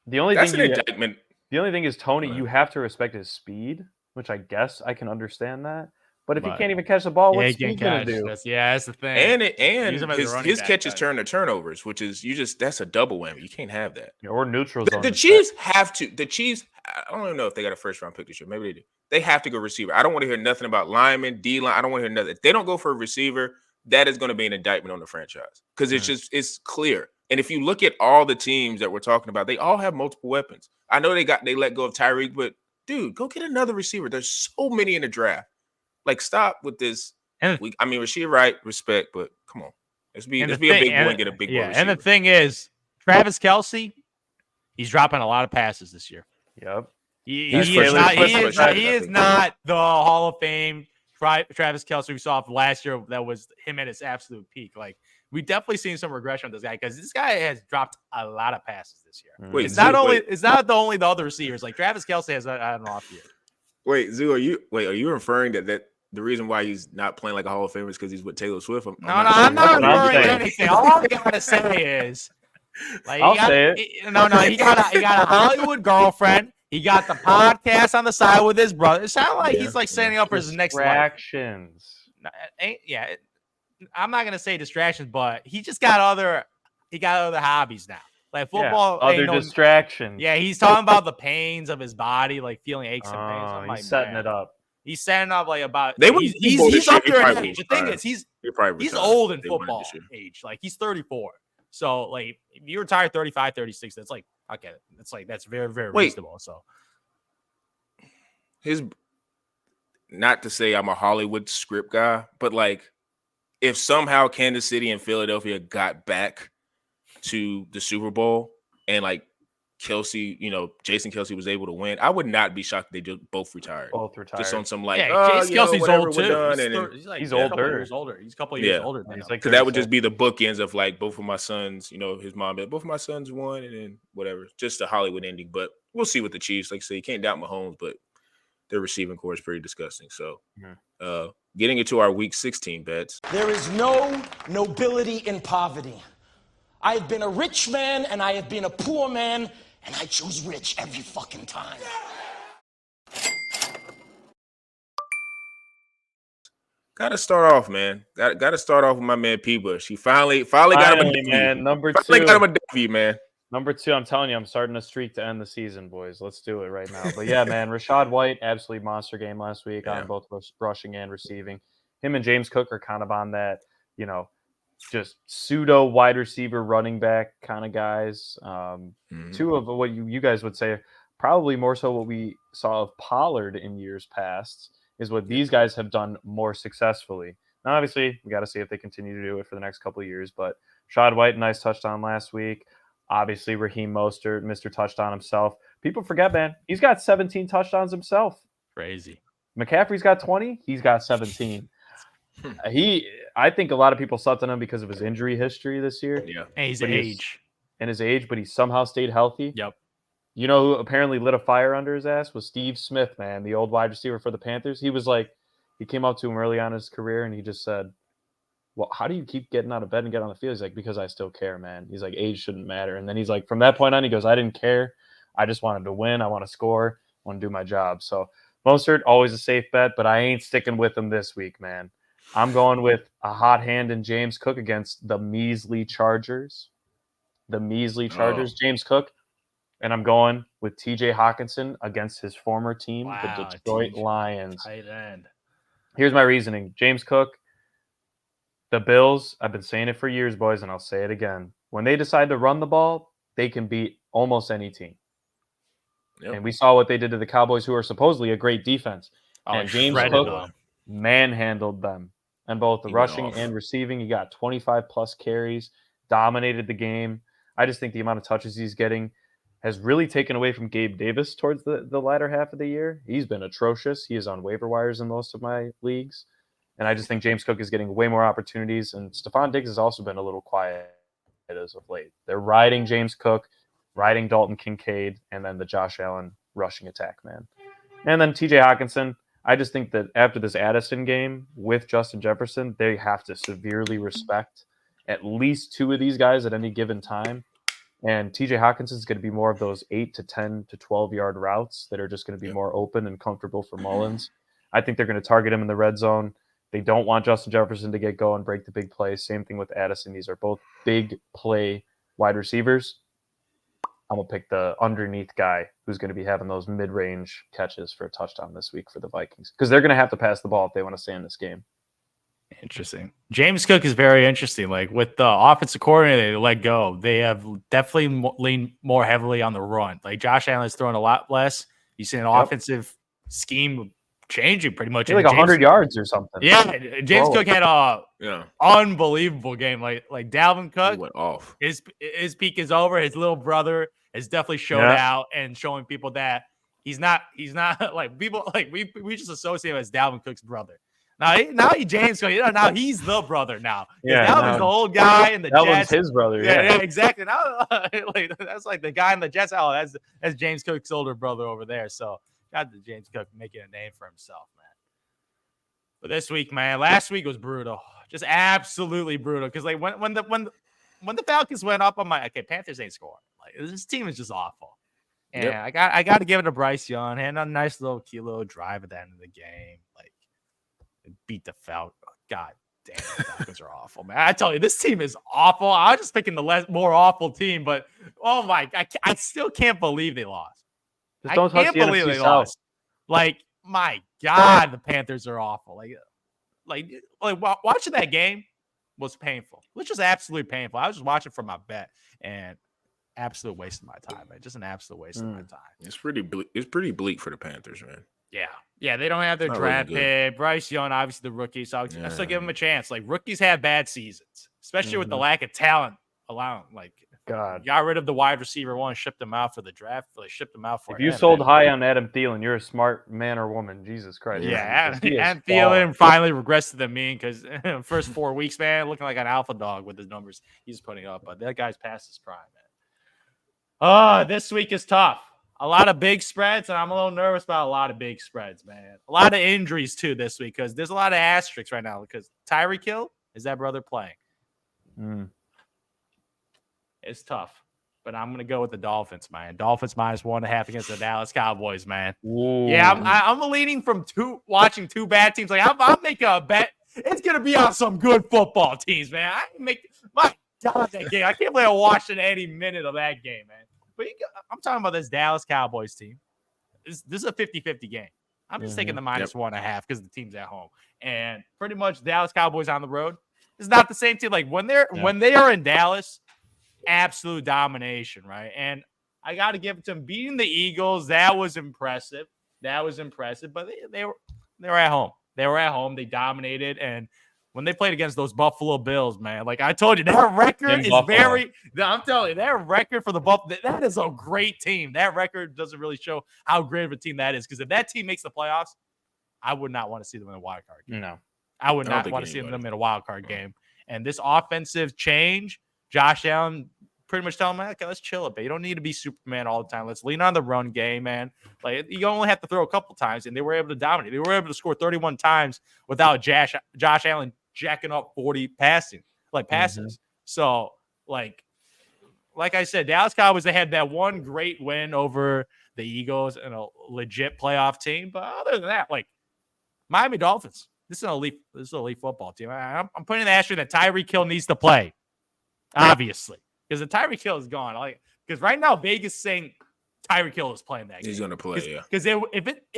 The only thing is Toney. You have to respect his speed, which I guess I can understand that. But if he can't even catch the ball, what's he gonna do? That's the thing. And his catches turn to turnovers, which is that's a double whammy. You can't have that. Or neutral zone. The Chiefs have to. The Chiefs. I don't even know if they got a first round pick this year. Maybe they do. They have to go receiver. I don't want to hear nothing about lineman, D line. I don't want to hear nothing. If they don't go for a receiver, that is going to be an indictment on the franchise, because it's clear. And if you look at all the teams that we're talking about, they all have multiple weapons. I know they let go of Tyreek, but dude, go get another receiver. There's so many in the draft. Like, stop with this. Rasheed Wright, respect, but come on. Let's be a big boy and get a big boy receiver. And the thing is, Travis Kelce, he's dropping a lot of passes this year. Yep. He is not the Hall of Fame Travis Kelce we saw last year. That was him at his absolute peak. Like, we definitely seen some regression on this guy, because this guy has dropped a lot of passes this year. Wait, it's not only the other receivers. Like, Travis Kelce has had an off year. Wait, Zoo, are you referring that the reason why he's not playing like a Hall of Famer is because he's with Taylor Swift? I'm not referring to anything. All I gotta say is, like, he got a Hollywood girlfriend. He got the podcast on the side with his brother. It sounds like he's like setting up for his next life. Distractions. I'm not gonna say distractions, but he just got other hobbies now. Like football, other distractions. Yeah, he's talking about the pains of his body, like feeling aches and pains. He's setting it up. He's setting up like about. He's up there in age. The thing is, he's old in football age. Like, he's 34. So, like, if you retire 35, 36, that's like, okay, that's very, very reasonable. So, not to say I'm a Hollywood script guy, but like, if somehow Kansas City and Philadelphia got back to the Super Bowl and like Kelce, Jason Kelce was able to win, I would not be shocked they just both retired. Just on some like, Jason Kelce's whatever, old we're too. done. He's older. A couple years older. He's a couple years older than him. Because that would just be the bookends of like both of my sons, his mom, both of my sons won, and then whatever. Just a Hollywood ending. But we'll see with the Chiefs. Like I say, you can't doubt Mahomes, but their receiving core is pretty disgusting. So getting into our Week 16 bets. There is no nobility in poverty. I have been a rich man and I have been a poor man, and I choose rich every fucking time. Gotta start off, man. Gotta start off with my man P. Bush. He finally got him a W. Man. Number finally 2. got him a W, man. Number 2, I'm telling you, I'm starting a streak to end the season, boys. Let's do it right now. But yeah, man, Rachaad White, absolutely monster game last week on both rushing and receiving. Him and James Cook are kind of on that, just pseudo wide receiver running back kind of guys. Two of what you guys would say, probably more so what we saw of Pollard in years past, is what these guys have done more successfully. Now, obviously, we got to see if they continue to do it for the next couple of years. But Rachaad White, nice touchdown last week. Obviously, Raheem Mostert, Mr. Touchdown himself. People forget, man, he's got 17 touchdowns himself. Crazy. McCaffrey's got 20. He's got 17. I think a lot of people slept on him because of his injury history this year. Yeah, and his age, but he somehow stayed healthy. Yep. You know who apparently lit a fire under his ass was Steve Smith, man, the old wide receiver for the Panthers. He was like, he came up to him early on in his career and he just said, well, how do you keep getting out of bed and get on the field? He's like, because I still care, man. He's like, age shouldn't matter. And then he's like, from that point on, he goes, I didn't care. I just wanted to win. I want to score. I want to do my job. So Mostert, always a safe bet, but I ain't sticking with him this week, man. I'm going with a hot hand in James Cook against the measly Chargers. James Cook. And I'm going with TJ Hockenson against his former team, the Detroit Lions. Tight end. Here's my reasoning. James Cook, the Bills, I've been saying it for years, boys, and I'll say it again. When they decide to run the ball, they can beat almost any team. Yep. And we saw what they did to the Cowboys, who are supposedly a great defense. And James Cook manhandled them. And both the rushing and receiving, he got 25-plus carries, dominated the game. I just think the amount of touches he's getting has really taken away from Gabe Davis towards the latter half of the year. He's been atrocious. He is on waiver wires in most of my leagues. And I just think James Cook is getting way more opportunities. And Stephon Diggs has also been a little quiet as of late. They're riding James Cook, riding Dalton Kincaid, and then the Josh Allen rushing attack, man. And then TJ Hockenson. I just think that after this Addison game with Justin Jefferson, they have to severely respect at least 2 of these guys at any given time. And TJ Hockenson is going to be more of those 8 to 10 to 12-yard routes that are just going to be more open and comfortable for Mullins. I think they're going to target him in the red zone. They don't want Justin Jefferson to get going, break the big plays. Same thing with Addison. These are both big play wide receivers. I'm going to pick the underneath guy who's going to be having those mid-range catches for a touchdown this week for the Vikings, because they're going to have to pass the ball if they want to stay in this game. Interesting. James Cook is very interesting. Like with the offensive coordinator they let go, they have definitely leaned more heavily on the run. Like Josh Allen is throwing a lot less. You see an offensive scheme changing pretty much. Like 100 yards or something. Yeah, James Cook had a unbelievable game. Like Dalvin Cook he went off. His peak is over. His little brotr has definitely showed out and showing people that he's not like people like we just associate him as Dalvin Cook's brother. Now he James Cook. Now he's the brother now. Yeah, Dalvin's the old guy in the Jets. Dalvin's his brother. Yeah, exactly. Now that's like the guy in the Jets. Oh, that's James Cook's older brother over there. So shout out to James Cook making a name for himself, man. But this week, man, last week was brutal, just absolutely brutal. Because like when the Falcons went up, I'm like, okay, Panthers ain't scoring. Like this team is just awful. And I got to give it to Bryce Young. Had a nice little cute little drive at the end of the game. Like beat the Falcons. God damn, the Falcons are awful, man. I tell you, this team is awful. I was just picking the more awful team, but oh my, I still can't believe they lost. Just don't touch the NFC South. Like, my God, the Panthers are awful. Like watching that game was painful. It was just absolutely painful. I was just watching for my bet and absolute waste of my time, man. Just an absolute waste of my time. It's pretty bleak for the Panthers, man. Yeah. Yeah, they don't have their draft pick. Bryce Young, obviously the rookie, so I still give him a chance. Like, rookies have bad seasons, especially with the lack of talent allowing. Like, God, got rid of the wide receiver one, shipped them out for the draft. Like, shipped them out for. If you sold high on Adam Thielen, you're a smart man or woman. Jesus Christ. Yeah, and Thielen finally regressed to the mean because first 4 weeks, man, looking like an alpha dog with the numbers he's putting up. But that guy's past his prime, man. This week is tough. A lot of big spreads, and I'm a little nervous about a lot of big spreads, man. A lot of injuries, too, this week because there's a lot of asterisks right now because Tyreek Hill, is that brother playing? It's tough, but I'm going to go with the Dolphins, man. Dolphins -1.5 against the Dallas Cowboys, man. Ooh. Yeah, I'm leaning from watching two bad teams. Like, I'm making a bet. It's going to be on some good football teams, man. My God, that game. I can't believe I watched any minute of that game, man. But I'm talking about this Dallas Cowboys team. This is a 50-50 game. I'm just taking the -1.5 because the team's at home. And pretty much Dallas Cowboys on the road is not the same team. Like, when they are in Dallas, absolute domination, right? And I got to give it to them. Beating the Eagles, that was impressive. But they were at home. They dominated. And when they played against those Buffalo Bills, man, like I told you, their record is I'm telling you, their record for the Buffalo, that is a great team. That record doesn't really show how great of a team that is. Because if that team makes the playoffs, I would not want to see them in a wild card game. No. I would not want to see them in a wild card game. And this offensive change, Josh Allen pretty much telling him, okay, let's chill a bit. You don't need to be Superman all the time. Let's lean on the run game, man. Like, you only have to throw a couple times, and they were able to dominate. They were able to score 31 times without Josh Allen jacking up 40 passes. So, like I said, Dallas Cowboys, they had that one great win over the Eagles and a legit playoff team. But other than that, like, Miami Dolphins, this is an elite football team. I'm putting the asterisk that Tyreek Hill needs to play, obviously, because the Tyreek Hill is gone. Like, because right now Vegas is saying Tyreek Hill is playing that game. He's going to play, yeah. Because it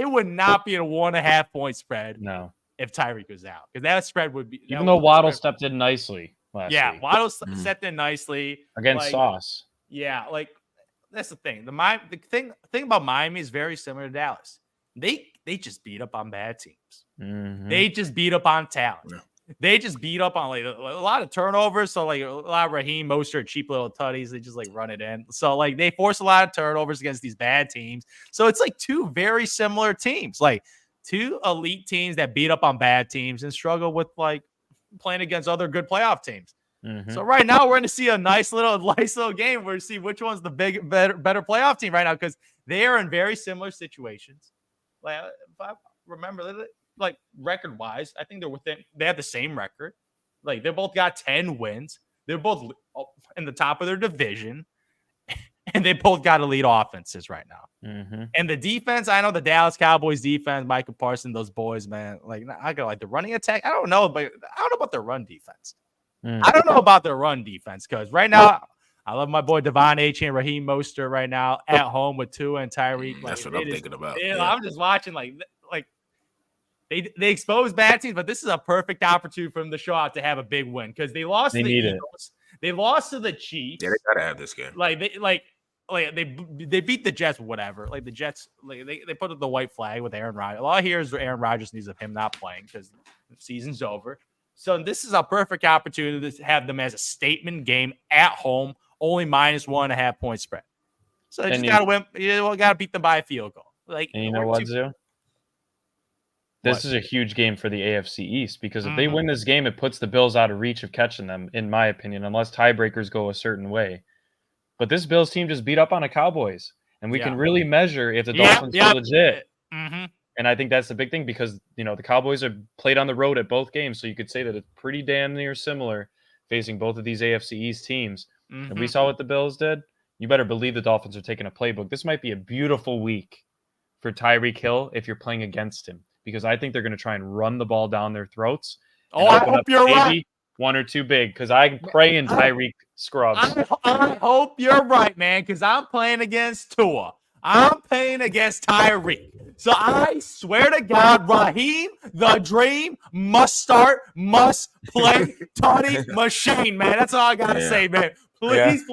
would not be a 1.5 point spread. No. If Tyreek was out, because that spread would be. Even though Waddle stepped in nicely last week. Waddle stepped in nicely against Sauce. Yeah, like that's the thing. The thing about Miami is very similar to Dallas. They just beat up on bad teams. They just beat up on talent. Yeah. They just beat up on like a lot of turnovers. So like a lot of Raheem Mostert, cheap little tutties. They just like run it in. So like they force a lot of turnovers against these bad teams. So it's like two very similar teams. Like two elite teams that beat up on bad teams and struggle with like playing against other good playoff teams. So right now we're going to see a nice little game where we see which one's the better playoff team right now, because they are in very similar situations. Like if I remember, like record wise, I think they have the same record. Like they both got 10 wins. They're both in the top of their division. And they both got elite offenses right now. And the defense, I know the Dallas Cowboys defense, Micah Parsons, those boys, man. Like I go like the running attack. I don't know about their run defense. I don't know about their run defense because right now I love my boy Devon Achane, Raheem Mostert right now at home with Tua and Tyreek. That's what I'm thinking about. Yeah. I'm just watching like they expose bad teams, but this is a perfect opportunity for them to show out to have a big win because they lost to the Eagles. They lost to the Chiefs. Yeah, they gotta have this game. They beat the Jets, whatever. Like the Jets, like they put up the white flag with Aaron Rodgers. All I hear is Aaron Rodgers news of him not playing because the season's over. So this is a perfect opportunity to have them as a statement game at home, only -1.5 point spread. So they just gotta win. You gotta beat them by a field goal. Like, and you know what, Zoo? This is a huge game for the AFC East because if they win this game, it puts the Bills out of reach of catching them, in my opinion, unless tiebreakers go a certain way. But this Bills team just beat up on the Cowboys, and we can really measure if the Dolphins are legit. And I think that's the big thing because, you know, the Cowboys have played on the road at both games, so you could say that it's pretty damn near similar facing both of these AFC East teams. And we saw what the Bills did. You better believe the Dolphins are taking a playbook. This might be a beautiful week for Tyreek Hill if you're playing against him because I think they're going to try and run the ball down their throats. I hope you're right. One or two big because I'm praying Tyreek scrubs. I hope you're right, man, because I'm playing against Tua. I'm playing against Tyreek. So I swear to God, Raheem, the dream, must start, must play, Tony Machine, man. That's all I got to say, man. Please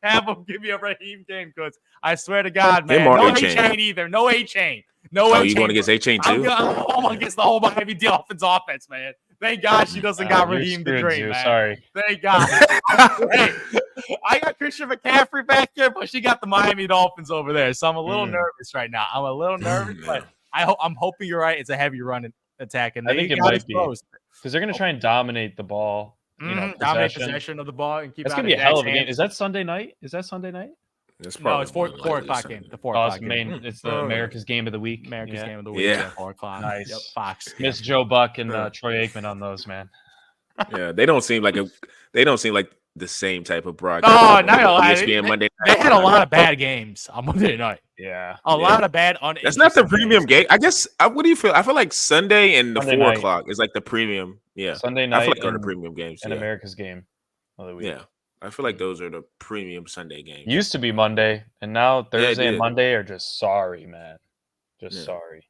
have him give me a Raheem game because I swear to God, man, no A-Chain either. No A-Chain. No, oh, you going against A-Chain too? I'm against the whole Miami Dolphins offense, man. Thank God she doesn't got redeemed the dream, man. Sorry. Thank God. Hey, I got Christian McCaffrey back here, but she got the Miami Dolphins over there. So I'm a little nervous right now. I'm a little nervous, but I'm hoping you're right. It's a heavy run attack, and I think it might be because they're going to try and dominate the ball. Dominate possession of the ball and keep. That's going to be a hell of a game. Is that Sunday night? No, it's 4 o'clock game. The 4 o'clock game. It's the America's Game of the Week. America's Game of the Week. Yeah. 4 o'clock. Nice. Yep, Fox. Miss Joe Buck and Troy Aikman on those, man. Yeah, they don't seem like the same type of broadcast. Oh, not gonna lie. ESPN Monday They had a lot of bad games on Monday night. Yeah, a lot of bad. That's not the premium game. I guess. What do you feel? I feel like Sunday and the 4 o'clock is like the premium. Yeah, Sunday night. I feel like they're the premium games. And America's Game of the Week. Yeah, I feel like those are the premium Sunday games. Used to be Monday, and now Thursday and Monday are just sorry, man. Sorry.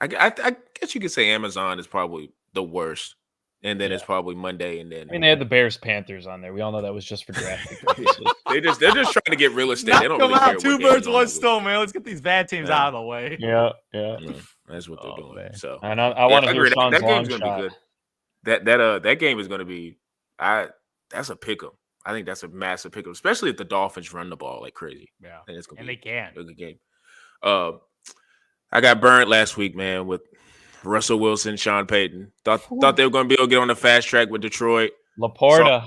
I guess you could say Amazon is probably the worst. And then it's probably Monday, and then they had the Bears Panthers on there. We all know that was just for drafting purposes. they're just trying to get real estate. They don't really care. Two birds, one stone, man. Let's get these bad teams out of the way. Yeah. That's what they're doing. Man. So I want to hear Sean's that game's long gonna shot. be good. That game is gonna be. That's a pick'em. I think that's a massive pick'em, especially if the Dolphins run the ball like crazy. Yeah, and it's gonna be they can. A good game. I got burnt last week, man, with Russell Wilson, Sean Payton. Thought they were going to be able to get on the fast track with Detroit. Laporta.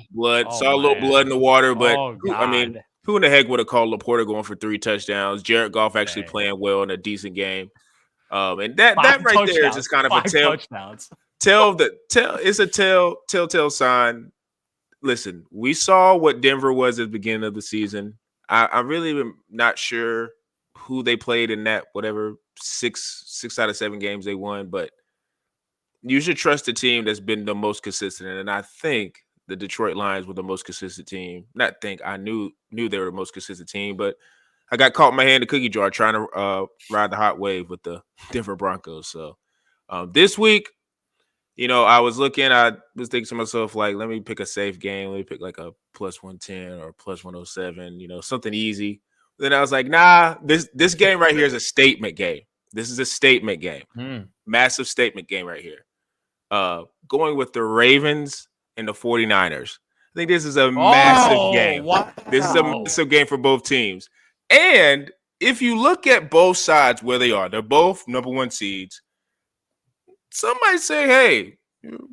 Saw a little blood in the water, but who in the heck would have called Laporta going for 3 touchdowns? Jared Goff actually playing well in a decent game. And that right there is just kind of a telltale sign. Listen, we saw what Denver was at the beginning of the season. I really am not sure who they played in that whatever 6 out of 7 games they won, but you should trust the team that's been the most consistent. And I think the Detroit Lions were the most consistent team. I knew they were the most consistent team, but I got caught in my hand in the cookie jar trying to ride the hot wave with the Denver Broncos. So this week, I was thinking to myself, like, let me pick a safe game. Let me pick like a plus 110 or plus 107, something easy. Then I was like, nah, this game right here is a statement game. This is a statement game. Massive statement game right here. Going with the Ravens and the 49ers. I think this is a massive game. Wow. This is a massive game for both teams. And if you look at both sides where they are, they're both number 1 seeds. Some might say, hey,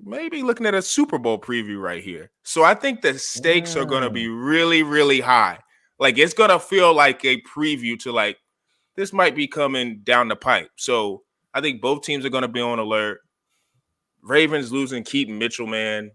maybe looking at a Super Bowl preview right here. So I think the stakes are going to be really, really high. Like, it's going to feel like a preview to, like, this might be coming down the pipe. So I think both teams are going to be on alert. Ravens losing Keaton Mitchell, man.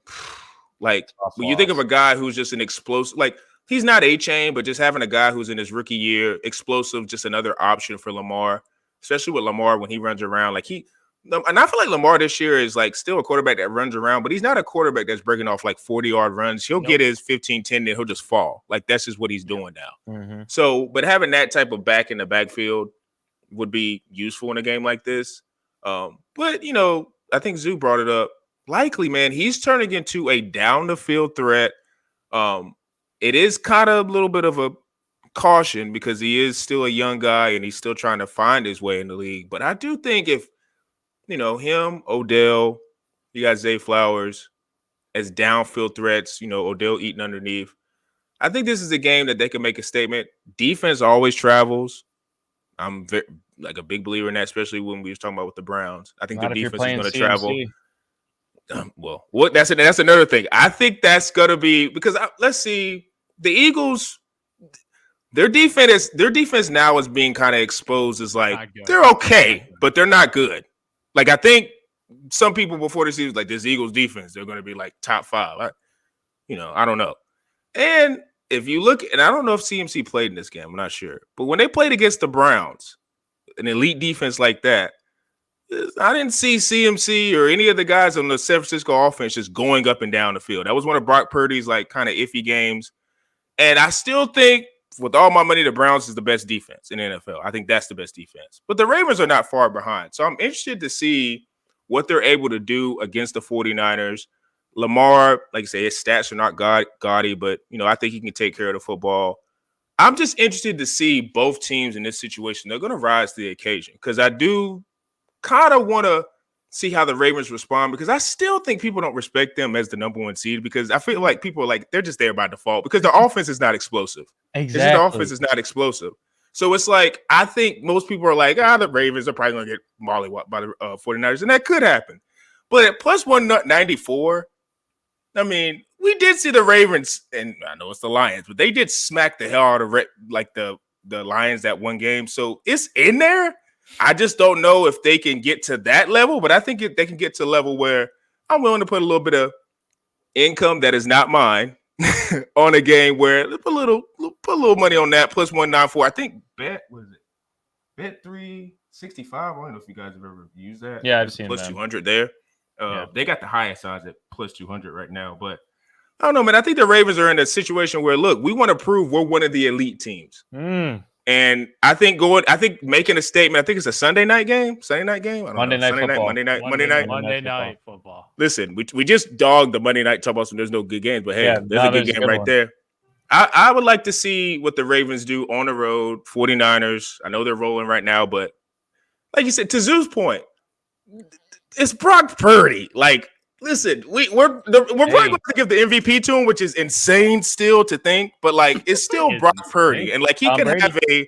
Like, when you think of a guy who's just an explosive, like, he's not A-Chain, but just having a guy who's in his rookie year, explosive, just another option for Lamar, especially with Lamar when he runs around. Like, and I feel like Lamar this year is like still a quarterback that runs around, but he's not a quarterback that's breaking off like 40-yard runs. He'll get his 15-10, then he'll just fall. Like, that's just what he's doing now. Mm-hmm. So, but having that type of back in the backfield would be useful in a game like this. But, I think Zoo brought it up. Likely, man, he's turning into a down-the-field threat. It is kind of a little bit of a caution because he is still a young guy and he's still trying to find his way in the league. But I do think if, him, Odell, you got Zay Flowers as downfield threats, Odell eating underneath. I think this is a game that they can make a statement. Defense always travels. I'm a big believer in that, especially when we were talking about with the Browns. I think the defense is going to travel. That's another thing. I think that's going to be because let's see, the Eagles. Their defense now is being kind of exposed as like they're okay, but they're not good. Like, I think some people before the season was like, this Eagles defense, they're going to be like top 5. I don't know. And if you look, and I don't know if CMC played in this game, I'm not sure. But when they played against the Browns, an elite defense like that, I didn't see CMC or any of the guys on the San Francisco offense just going up and down the field. That was one of Brock Purdy's like kind of iffy games. And I still think, with all my money, the Browns is the best defense in the NFL. I think that's the best defense. But the Ravens are not far behind. So I'm interested to see what they're able to do against the 49ers. Lamar, like I say, his stats are not gaudy, but, I think he can take care of the football. I'm just interested to see both teams in this situation. They're going to rise to the occasion because I do kind of want to see how the Ravens respond because I still think people don't respect them as the number 1 seed because I feel like people are like they're just there by default because the offense is not explosive. Exactly. It's just the offense is not explosive. So it's like I think most people are like, the Ravens are probably going to get mollywopped by the 49ers, and that could happen. But at plus 194, I mean, we did see the Ravens, and I know it's the Lions, but they did smack the hell out of the Lions that one game. So it's in there. I just don't know if they can get to that level, but I think they can get to a level where I'm willing to put a little bit of income that is not mine on a game where put a little money on that plus 194. I think bet 365. I don't know if you guys have ever used that. Yeah, I've seen plus that. 200 there. They got the highest odds at plus 200 right now, but I don't know, man. I think the Ravens are in a situation where, look, we want to prove we're one of the elite teams. And I think making a statement, I think it's a Sunday night game. Monday night football. Listen, we just dogged the Monday night talk about some there's no good games, but hey, there's a good game right there. I would like to see what the Ravens do on the road, 49ers. I know they're rolling right now, but like you said, to Zoo's point, it's Brock Purdy. Like, listen, we're probably going to give the MVP to him, which is insane still to think, but like it's still Brock Purdy, and like he could have he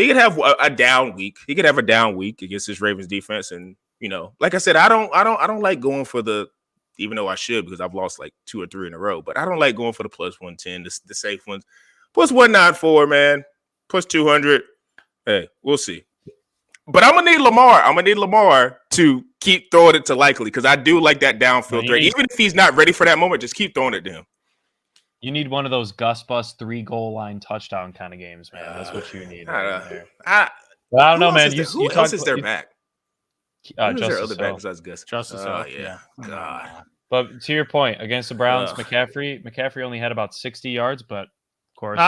could have a down week. He could have a down week against this Ravens defense, and like I said, I don't like going for the, even though I should because I've lost like 2 or 3 in a row, but I don't like going for the plus 110, the safe ones. Plus 194, man. Plus 200. Hey, we'll see. But I'm gonna need Lamar to keep throwing it to Likely because I do like that downfield threat. Even if he's not ready for that moment, just keep throwing it to him. You need one of those Gus Bus 3 goal line touchdown kind of games, man. That's what you need. I don't know, man. Who else is their back? Who's their other back besides Gus? Justice. Yeah. God. But to your point, against the Browns, McCaffrey only had about 60 yards, but of course,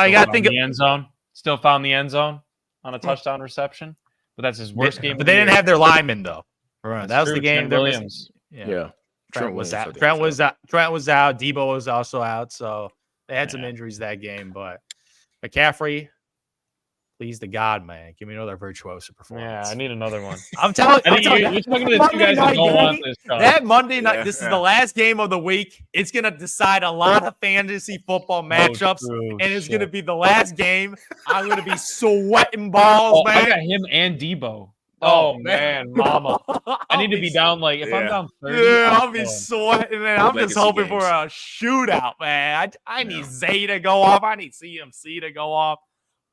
still found the end zone on a touchdown reception. But that's his worst game. But they didn't have their linemen though. Right. That was the game. Williams. Yeah. Trent was out. Trent was out. Debo was also out. So they had some injuries that game. But McCaffrey, please to God, man, give me another virtuoso performance. Yeah, I need another one. I'm telling you, you're talking to the 2 guys that don't want this. That Monday night, this is the last game of the week. It's gonna decide a lot of fantasy football matchups, and it's gonna be the last game. I'm gonna be sweating balls, man. I got him and Debo. Oh man, mama! I need to be down like if I'm down 30. Yeah, I'll be sweating, man. I'm just hoping for a shootout, man. I need Zay to go off. I need CMC to go off.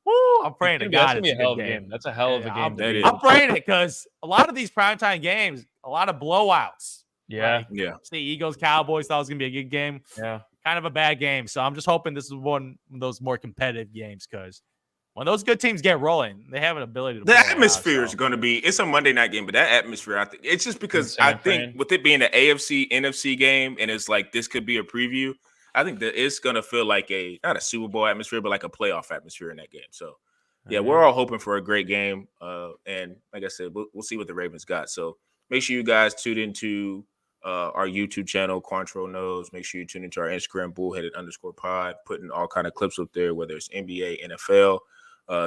Woo, I'm praying to God it's a hell of a game. That's a hell of a game. I'm praying it because a lot of these primetime games, a lot of blowouts. Yeah. Right? Yeah. The Eagles, Cowboys thought it was going to be a good game. Yeah. Kind of a bad game. So I'm just hoping this is one of those more competitive games because when those good teams get rolling, they have an ability to the atmosphere is going to be, it's a Monday night game, but that atmosphere, I think, it's just because I think with it being an AFC, NFC game, and it's like this could be a preview, I think that it's going to feel like not a Super Bowl atmosphere, but like a playoff atmosphere in that game. So, yeah, we're all hoping for a great game. And like I said, we'll see what the Ravens got. So make sure you guys tune into our YouTube channel, Quantro Knows. Make sure you tune into our Instagram, bullheaded_pod, putting all kind of clips up there, whether it's NBA, NFL.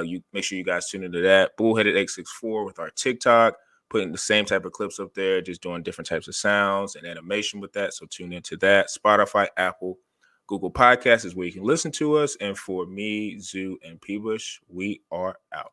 You make sure you guys tune into that. Bullheaded X64 with our TikTok, putting the same type of clips up there, just doing different types of sounds and animation with that. So tune into that. Spotify, Apple, Google Podcasts is where you can listen to us. And for me, Zoo, and P-Bush, we are out.